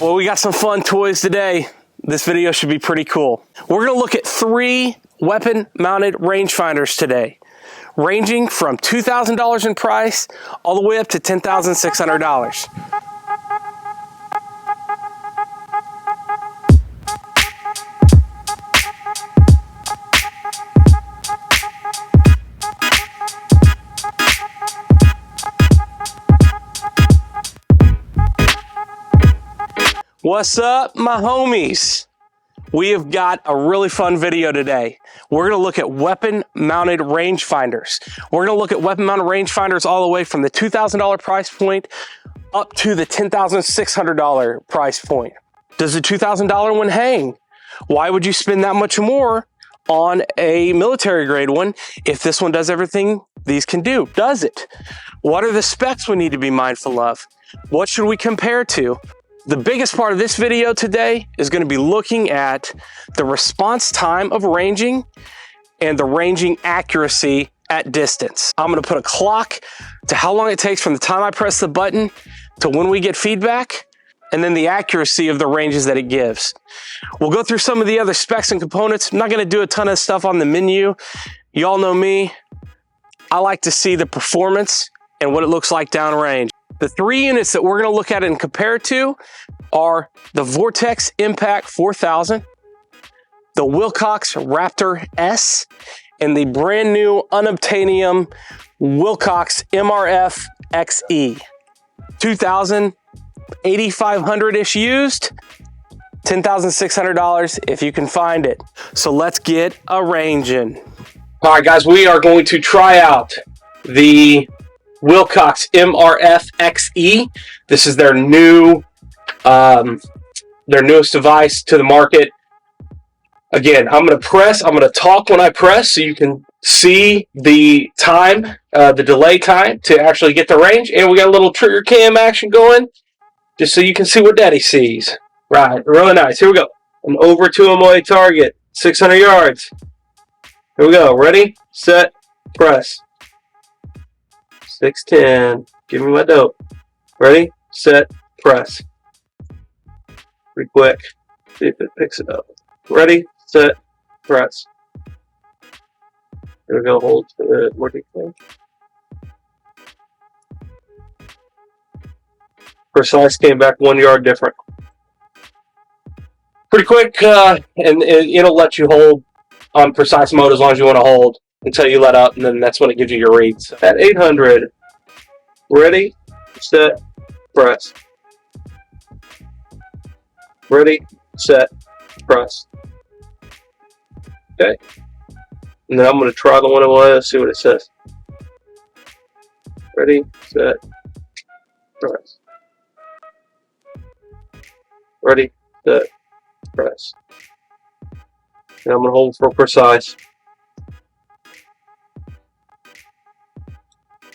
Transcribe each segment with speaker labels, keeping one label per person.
Speaker 1: Well, we got some fun toys today. This video should be pretty cool. We're gonna look at 3 weapon-mounted rangefinders today, ranging from $2,000 in price all the way up to $10,600. What's up, my homies? We have got a really fun video today. We're gonna look at weapon-mounted rangefinders. We're gonna look at weapon-mounted rangefinders all the way from the $2,000 price point up to the $10,600 price point. Does the $2,000 one hang? Why would you spend that much more on a military grade one if this one does everything these can do? Does it? What are the specs we need to be mindful of? What should we compare to? The biggest part of this video today is going to be looking at the response time of ranging and the ranging accuracy at distance. I'm going to put a clock to how long it takes from the time I press the button to when we get feedback, and then the accuracy of the ranges that it gives. We'll go through some of the other specs and components. I'm not going to do a ton of stuff on the menu. You all know me. I like to see the performance and what it looks like downrange. The 3 units that we're going to look at and compare to are the Vortex Impact 4000, the Wilcox RAPTAR S, and the brand new unobtainium Wilcox MRF XE. 2,000, 8,500-ish used, $10,600 if you can find it. So let's get a ranging. All right, guys, we are going to try out the Wilcox MRF XE. This is their newest device to the market. Again, I'm going to talk when I press so you can see the time, the delay time to actually get the range. And we got a little trigger cam action going just so you can see what Daddy sees. Right, really nice. Here we go. An over 2 MOA target, 600 yards. Here we go. Ready, set, press. 610. Give me my dope. Ready, set, press. Pretty quick. See if it picks it up. Ready, set, press. Here we go. Hold to it. More deeply. Precise came back 1 yard different. Pretty quick, and it'll let you hold on precise mode as long as you want to hold until you let up, and then that's when it gives you your reads. At 800, ready, set, press. Ready, set, press. Okay. And then I'm going to try the one it was, see what it says. Ready, set, press. Ready, set, press. And I'm going to hold for precise.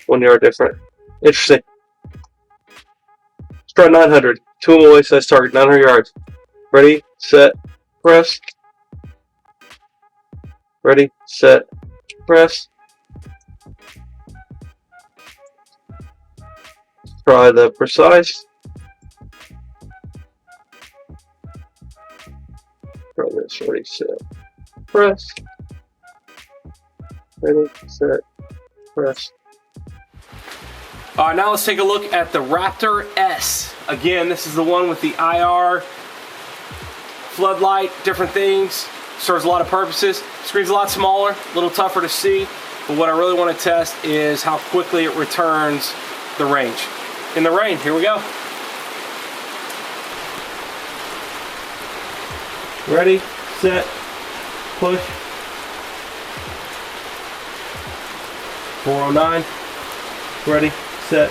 Speaker 1: 1 yard different. Interesting. Let's try 900. 2 MOA size target, 900 yards. Ready, set, press. Ready, set, press. Try the precise. Try this. Ready, set, press. Ready, set, press. All right, now let's take a look at the RAPTAR S. Again, this is the one with the IR, floodlight, different things. Serves a lot of purposes. Screen's a lot smaller, a little tougher to see, but what I really want to test is how quickly it returns the range. In the rain, here we go. Ready, set, push. 409. Ready, set,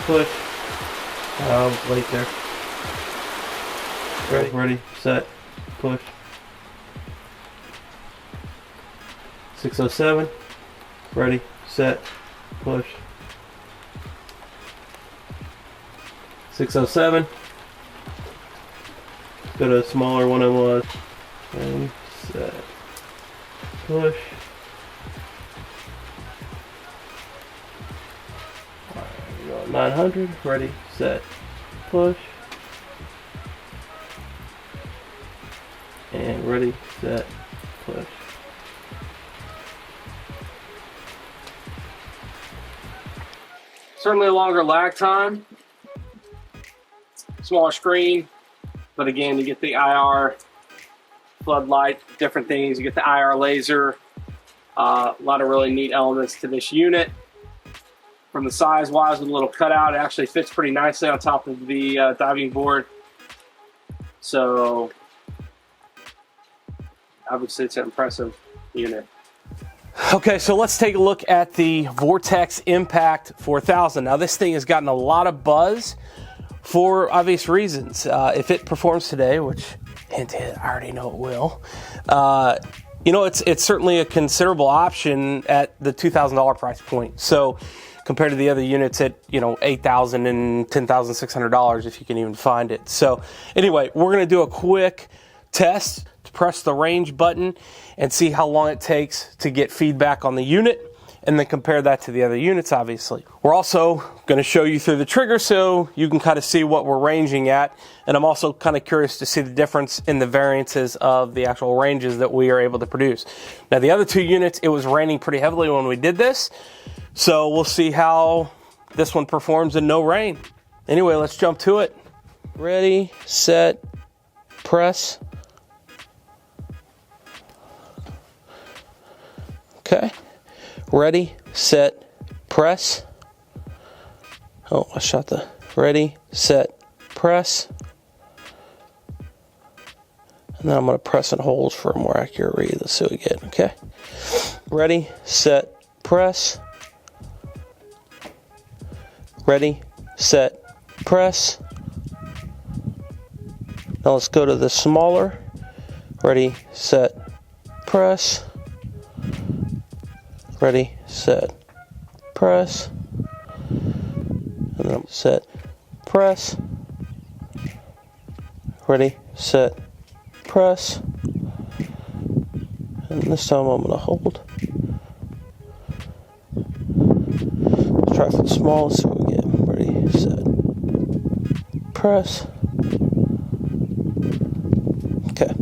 Speaker 1: push. Late there. Ready, set, push. 607. Ready, set, push. 607. Go to a smaller one it was. And set, push. 900, ready, set, push. Ready, set, push. Certainly a longer lag time. Smaller screen, but again, you get the IR floodlight, different things. You get the IR laser. A lot of really neat elements to this unit. From the size-wise, with a little cutout, it actually fits pretty nicely on top of the diving board. So, obviously, it's an impressive unit. Okay, so let's take a look at the Vortex Impact 4000. Now, this thing has gotten a lot of buzz for obvious reasons. If it performs today, which, hint, hint, I already know it will, you know, it's certainly a considerable option at the $2,000 price point. So, compared to the other units at, you know, $8,000 and $10,600 if you can even find it. So, anyway, we're going to do a quick test to press the range button and see how long it takes to get feedback on the unit, and then compare that to the other units, obviously. We're also going to show you through the trigger so you can kind of see what we're ranging at, and I'm also kind of curious to see the difference in the variances of the actual ranges that we are able to produce. Now, the other two units, it was raining pretty heavily when we did this, so we'll see how this one performs in no rain. Anyway, let's jump to it. Ready, set, press. Okay, ready, set, press. Oh, I shot the ready, set, press. And then I'm going to press and hold for a more accurate read. Let's see what we get, okay? Ready, set, press. Ready, set, press. Now let's go to the smaller. Ready, set, press. Ready, set, press. And then set, press. Ready, set, press. And this time I'm going to hold. Let's try for the smallest so we get ready, set, press. Okay.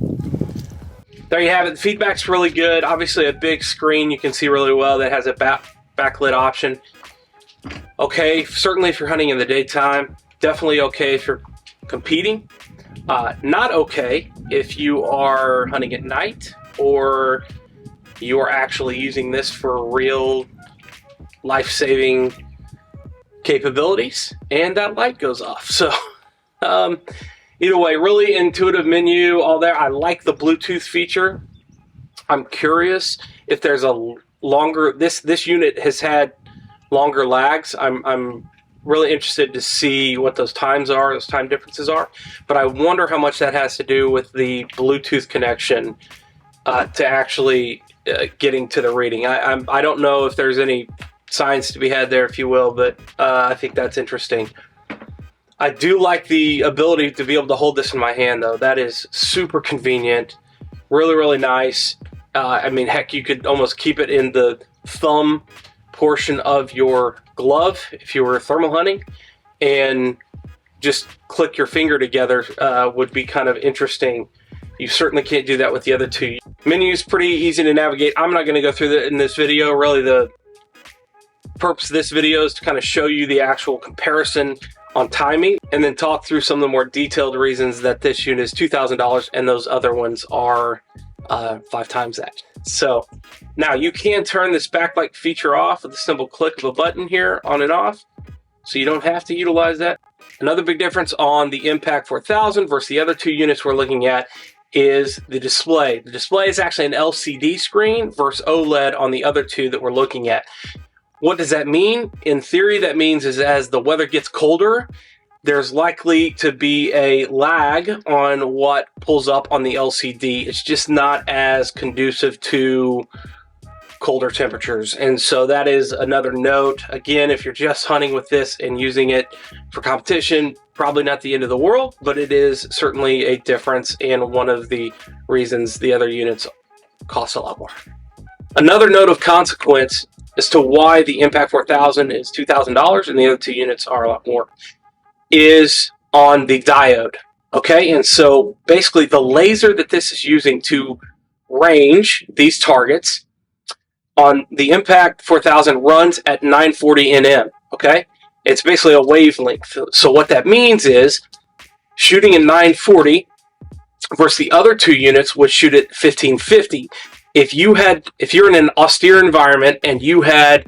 Speaker 1: There you have it. The feedback's really good. Obviously a big screen you can see really well that has a backlit option. Okay, certainly if you're hunting in the daytime. Definitely okay if you're competing. Not okay if you are hunting at night or you are actually using this for real life-saving capabilities and that light goes off. So either way, really intuitive menu, all there. I like the Bluetooth feature. I'm curious if there's a longer, this unit has had longer lags. I'm really interested to see what those times are, those time differences are. But I wonder how much that has to do with the Bluetooth connection to actually getting to the reading. I don't know if there's any science to be had there, if you will, but I think that's interesting. I do like the ability to be able to hold this in my hand, though. That is super convenient, really, really nice. I mean, heck, you could almost keep it in the thumb portion of your glove if you were thermal hunting, and just click your finger together would be kind of interesting. You certainly can't do that with the other two. Menu's pretty easy to navigate. I'm not going to go through that in this video. Really, the purpose of this video is to kind of show you the actual comparison on timing, and then talk through some of the more detailed reasons that this unit is $2,000 and those other ones are 5 times that. So now you can turn this backlight feature off with a simple click of a button here on and off, so you don't have to utilize that. Another big difference on the Impact 4000 versus the other two units we're looking at is the display. The display is actually an LCD screen versus OLED on the other two that we're looking at. What does that mean? In theory, that means is as the weather gets colder, there's likely to be a lag on what pulls up on the LCD. It's just not as conducive to colder temperatures. And so that is another note. Again, if you're just hunting with this and using it for competition, probably not the end of the world, but it is certainly a difference and one of the reasons the other units cost a lot more. Another note of consequence as to why the Impact 4000 is $2,000 and the other two units are a lot more is on the diode. Okay, and so basically the laser that this is using to range these targets on the Impact 4000 runs at 940 nm. Okay, it's basically a wavelength. So what that means is shooting at 940 versus the other two units would shoot at 1550. If you're in an austere environment and you're out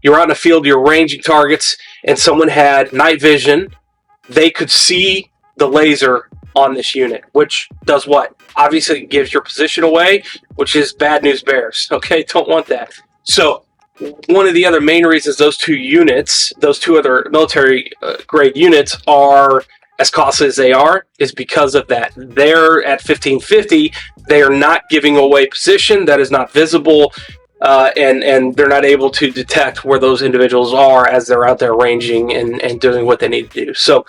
Speaker 1: in the field, you're ranging targets, and someone had night vision, they could see the laser on this unit, which does what? Obviously, it gives your position away, which is bad news bears. Okay, don't want that. So one of the other main reasons those two other military grade units are as costly as they are is because of that. They're at 1550. They are not giving away position that is not visible, and they're not able to detect where those individuals are as they're out there ranging and doing what they need to do. So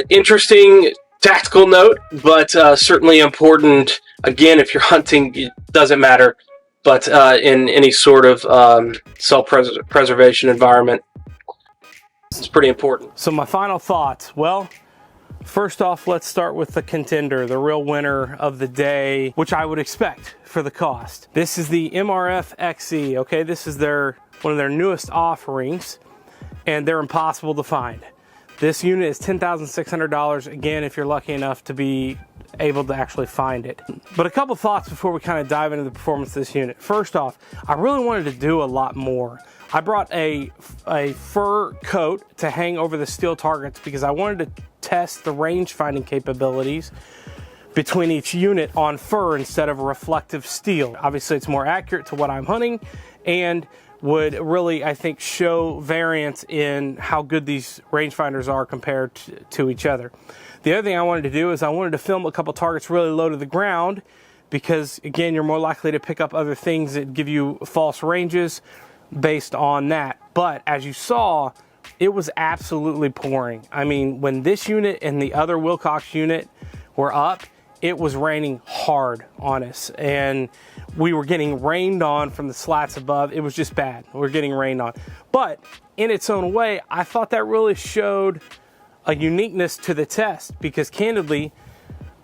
Speaker 1: interesting tactical note, but certainly important. Again, if you're hunting, it doesn't matter, but in any sort of self-preservation environment, it's pretty important. So my final thoughts. Well, first off, let's start with the contender, the real winner of the day, which I would expect for the cost. This is the MRF XE, okay? This is one of their newest offerings, and they're impossible to find. This unit is $10,600, again, if you're lucky enough to be able to actually find it. But a couple thoughts before we kind of dive into the performance of this unit. First off, I really wanted to do a lot more. I brought a fur coat to hang over the steel targets because I wanted to test the range finding capabilities between each unit on fur instead of reflective steel. Obviously, it's more accurate to what I'm hunting and would really, I think, show variance in how good these rangefinders are compared to each other. The other thing I wanted to do is I wanted to film a couple targets really low to the ground because, again, you're more likely to pick up other things that give you false ranges based on that. But as you saw, it was absolutely pouring. I mean, when this unit and the other Wilcox unit were up, it was raining hard on us, and we were getting rained on from the slats above. It was just bad. We were getting rained on. But in its own way, I thought that really showed a uniqueness to the test because, candidly,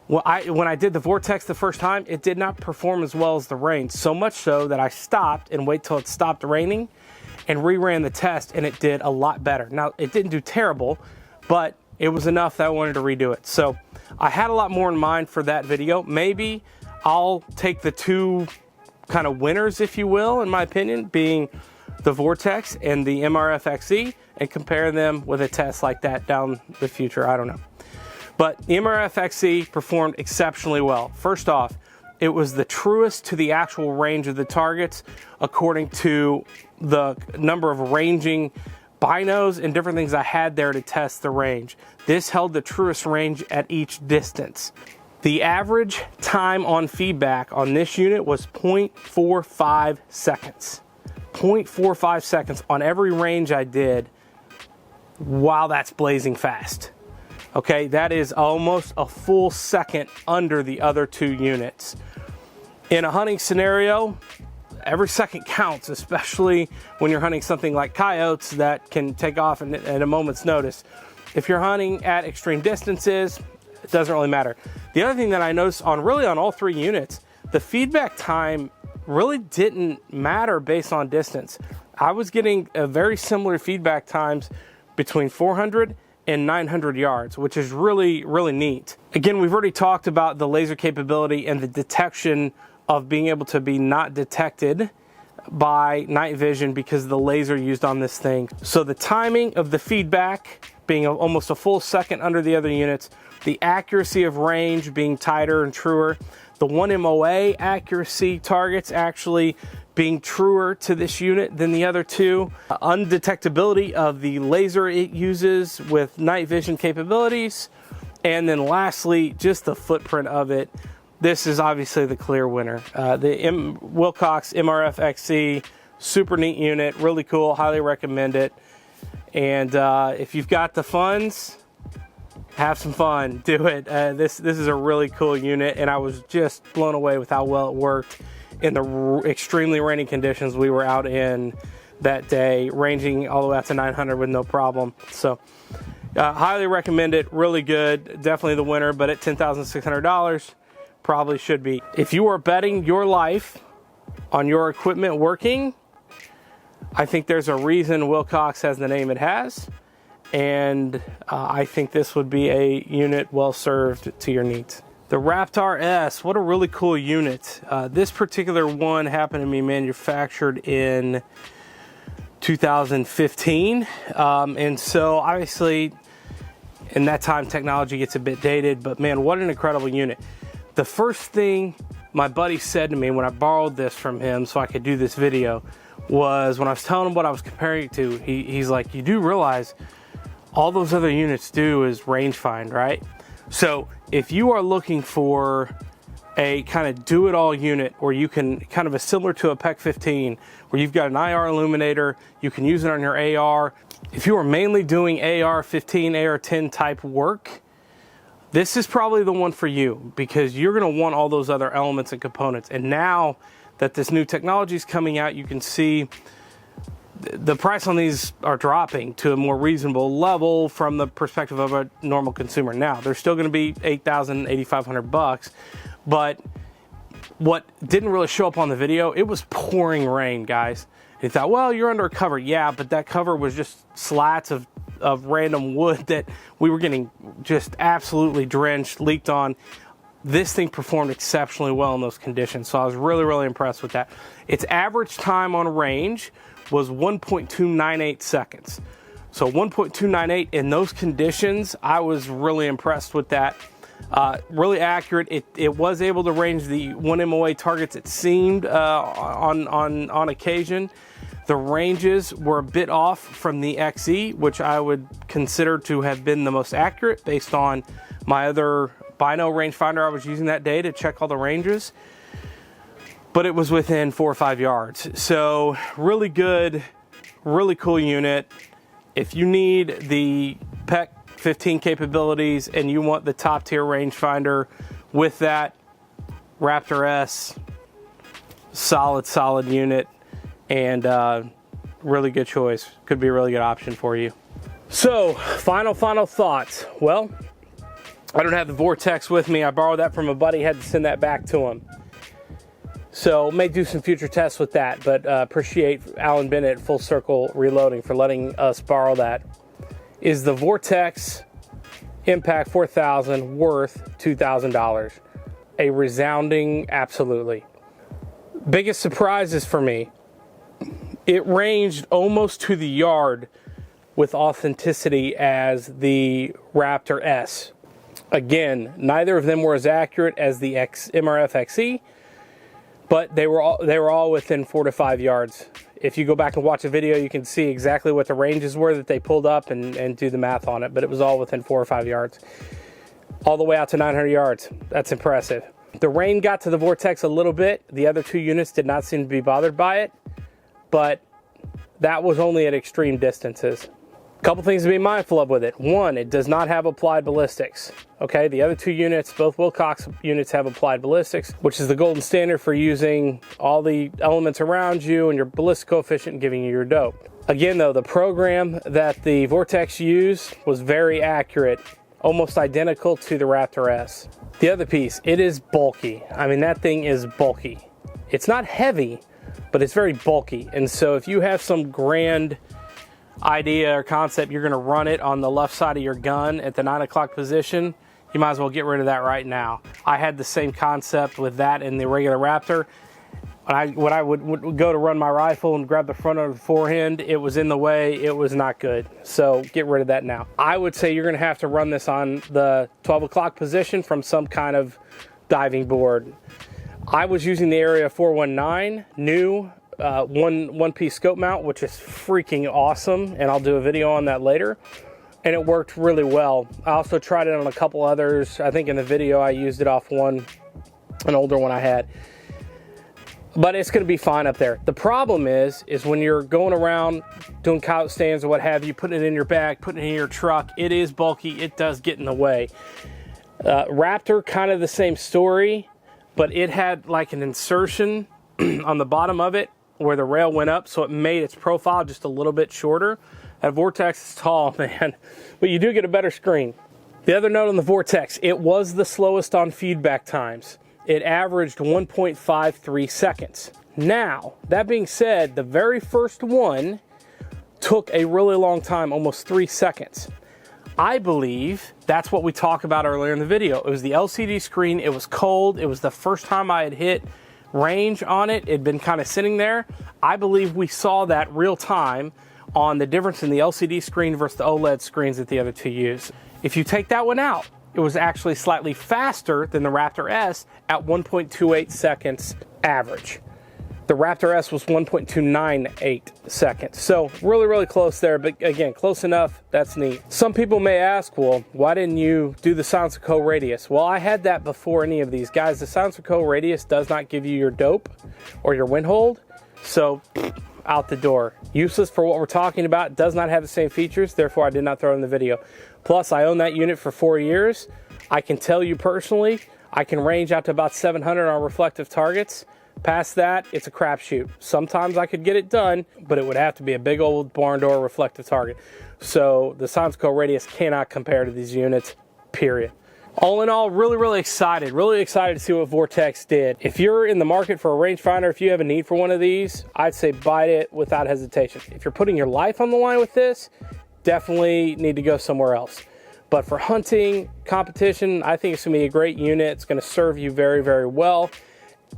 Speaker 1: when I did the Vortex the first time, it did not perform as well as the rain. So much so that I stopped and waited till it stopped raining and reran the test, and it did a lot better. Now, it didn't do terrible, but it was enough that I wanted to redo it. So I had a lot more in mind for that video. Maybe I'll take the two kind of winners, if you will, in my opinion, being the Vortex and the MRF XE, and compare them with a test like that down the future. I don't know. But the MRF XE performed exceptionally well. First off, it was the truest to the actual range of the targets according to the number of ranging binos and different things I had there to test the range. This held the truest range at each distance. The average time on feedback on this unit was 0.45 seconds. 0.45 seconds on every range I did. Wow, that's blazing fast. Okay, that is almost a full second under the other two units. In a hunting scenario, every second counts, especially when you're hunting something like coyotes that can take off at a moment's notice. If you're hunting at extreme distances, it doesn't really matter. The other thing that I noticed on all three units, the feedback time really didn't matter based on distance. I was getting a very similar feedback times between 400 and 900 yards, which is really, really neat. Again, we've already talked about the laser capability and the detection of being able to be not detected by night vision because of the laser used on this thing. So the timing of the feedback being almost a full second under the other units, the accuracy of range being tighter and truer, the 1 MOA accuracy targets actually being truer to this unit than the other two, undetectability of the laser it uses with night vision capabilities, and then lastly, just the footprint of it. This is obviously the clear winner. The Wilcox MRF XE, super neat unit, really cool, highly recommend it. And if you've got the funds, have some fun, do it. This is a really cool unit, and I was just blown away with how well it worked in the extremely rainy conditions we were out in that day, ranging all the way out to 900 with no problem. So Highly recommend it. Really good. Definitely the winner, but at $10,600, probably should be. If you are betting your life on your equipment working, I think there's a reason Wilcox has the name it has, and I think this would be a unit well served to your needs. The RAPTAR S, what a really cool unit. This particular one happened to be manufactured in 2015, and so obviously in that time technology gets a bit dated, but man, what an incredible unit. The first thing my buddy said to me when I borrowed this from him so I could do this video was, when I was telling him what I was comparing it to, he's like, you do realize all those other units do is range find, right? So if you are looking for a kind of do-it-all unit where you can kind of similar to a PEC 15, where you've got an IR illuminator, you can use it on your AR. If you are mainly doing AR 15, AR 10 type work, this is probably the one for you, because you're going to want all those other elements and components. And now that this new technology is coming out, you can see the price on these are dropping to a more reasonable level from the perspective of a normal consumer. Now, they're still going to be $8,000, $8,500, but what didn't really show up on the video, it was pouring rain, guys. You thought, well, you're under a cover. Yeah, but that cover was just slats of random wood that we were getting just absolutely drenched, leaked on. This thing performed exceptionally well in those conditions, so I was really, really impressed with that. Its average time on range was 1.298 seconds. So 1.298 in those conditions, I was really impressed with that. Really accurate. It was able to range the 1 MOA targets, it seemed, on occasion. The ranges were a bit off from the XE, which I would consider to have been the most accurate based on my other Bino rangefinder I was using that day to check all the ranges. But it was within 4 or 5 yards. So really good, really cool unit. If you need the PEC 15 capabilities and you want the top tier rangefinder with that, RAPTAR S, solid unit, and really good choice. Could be a really good option for you. So final thoughts. Well, I don't have the Vortex with me. I borrowed that from a buddy, had to send that back to him. So may do some future tests with that, but appreciate Alan Bennett, Full Circle Reloading, for letting us borrow that. Is the Vortex Impact 4000 worth $2,000? A resounding absolutely. Biggest surprises for me, it ranged almost to the yard with authenticity as the RAPTAR S. Again, neither of them were as accurate as the MRF XE, but they were all within 4 to 5 yards. If you go back and watch a video, you can see exactly what the ranges were that they pulled up and do the math on it, but it was all within 4 or 5 yards. All the way out to 900 yards. That's impressive. The rain got to the Vortex a little bit. The other two units did not seem to be bothered by it, but that was only at extreme distances. A couple things to be mindful of with it. One, it does not have applied ballistics. Okay, the other two units, both Wilcox units, have applied ballistics, which is the golden standard for using all the elements around you and your ballistic coefficient and giving you your dope. Again though, the program that the Vortex used was very accurate, almost identical to the RAPTAR S. The other piece, it is bulky. I mean, that thing is bulky. It's not heavy, but it's very bulky. And so if you have some grand idea or concept, you're going to run it on the left side of your gun at the 9 o'clock position, you might as well get rid of that right now. I had the same concept with that in the regular RAPTAR. When I would go to run my rifle and grab the front of the forehand, it was in the way. It was not good. So get rid of that now. I would say you're going to have to run this on the 12 o'clock position from some kind of diving board. I was using the Area 419 new one-piece scope mount, which is freaking awesome, and I'll do a video on that later, and it worked really well. I also tried it on a couple others. I think in the video I used it off an older one I had, but it's going to be fine up there. The problem is when you're going around doing coyote stands or what have you, putting it in your bag, putting it in your truck, it is bulky, it does get in the way. RAPTAR, kind of the same story, but it had like an insertion on the bottom of it where the rail went up, so it made its profile just a little bit shorter. That Vortex is tall, man, but you do get a better screen. The other note on the Vortex, it was the slowest on feedback times. It averaged 1.53 seconds. Now, that being said, the very first one took a really long time, almost 3 seconds. I believe that's what we talked about earlier in the video. It was the LCD screen, it was cold, it was the first time I had hit range on it. It'd been kind of sitting there. I believe we saw that real time on the difference in the LCD screen versus the OLED screens that the other two use. If you take that one out, it was actually slightly faster than the RAPTAR S at 1.28 seconds average. The RAPTAR S was 1.298 seconds. So really, really close there, but again, close enough, that's neat. Some people may ask, well, why didn't you do the SilencerCo radius? Well, I had that before any of these. Guys, the SilencerCo radius does not give you your dope or your wind hold, so out the door. Useless for what we're talking about, does not have the same features, therefore I did not throw it in the video. Plus, I own that unit for 4 years. I can tell you personally, I can range out to about 700 on reflective targets. Past that, it's a crapshoot. Sometimes I could get it done, but it would have to be a big old barn door reflective target. So the SilencerCo radius cannot compare to these units, period. All in all, really excited to see what Vortex did. If you're in the market for a rangefinder, if you have a need for one of these, I'd say buy it without hesitation. If you're putting your life on the line with this, definitely need to go somewhere else. But for hunting, competition, I think it's gonna be a great unit. It's gonna serve you very well.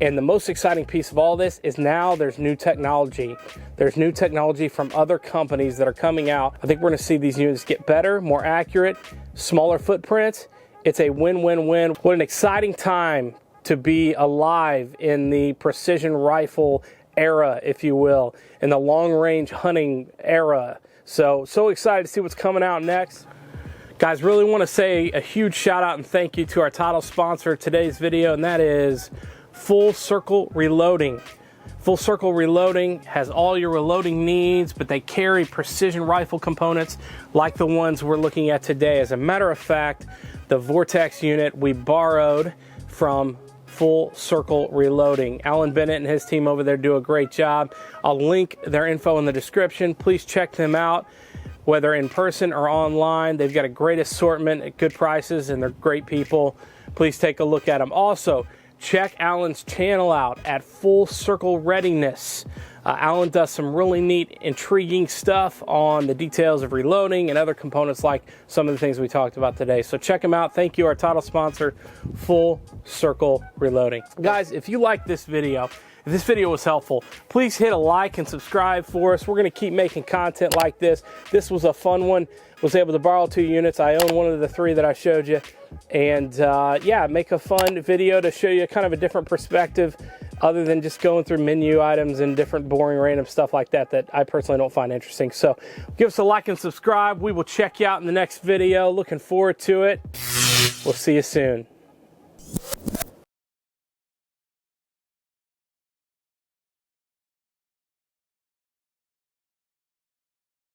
Speaker 1: And the most exciting piece of all this is now there's new technology. There's new technology from other companies that are coming out. I think we're gonna see these units get better, more accurate, smaller footprints. It's a win-win-win. What an exciting time to be alive in the precision rifle era, if you will, in the long-range hunting era. So excited to see what's coming out next. Guys, really want to say a huge shout out and thank you to our title sponsor of today's video, and that is Full Circle Reloading. Full Circle Reloading has all your reloading needs, but they carry precision rifle components like the ones we're looking at today. As a matter of fact, the Vortex unit we borrowed from Full Circle Reloading. Alan Bennett and his team over there do a great job. I'll link their info in the description. Please check them out, whether in person or online. They've got a great assortment at good prices, and they're great people. Please take a look at them. Also, check Alan's channel out at Full Circle Readiness. Alan does some really neat, intriguing stuff on the details of reloading and other components like some of the things we talked about today. So check him out. Thank you, our title sponsor, Full Circle Reloading. Guys, if you like this video, if this video was helpful, please hit a like and subscribe for us. We're going to keep making content like this. This was a fun one. Was able to borrow 2 units. I own one of the 3 that I showed you. And yeah, make a fun video to show you kind of a different perspective other than just going through menu items and different boring random stuff like that that I personally don't find interesting. So give us a like and subscribe. We will check you out in the next video. Looking forward to it. We'll see you soon.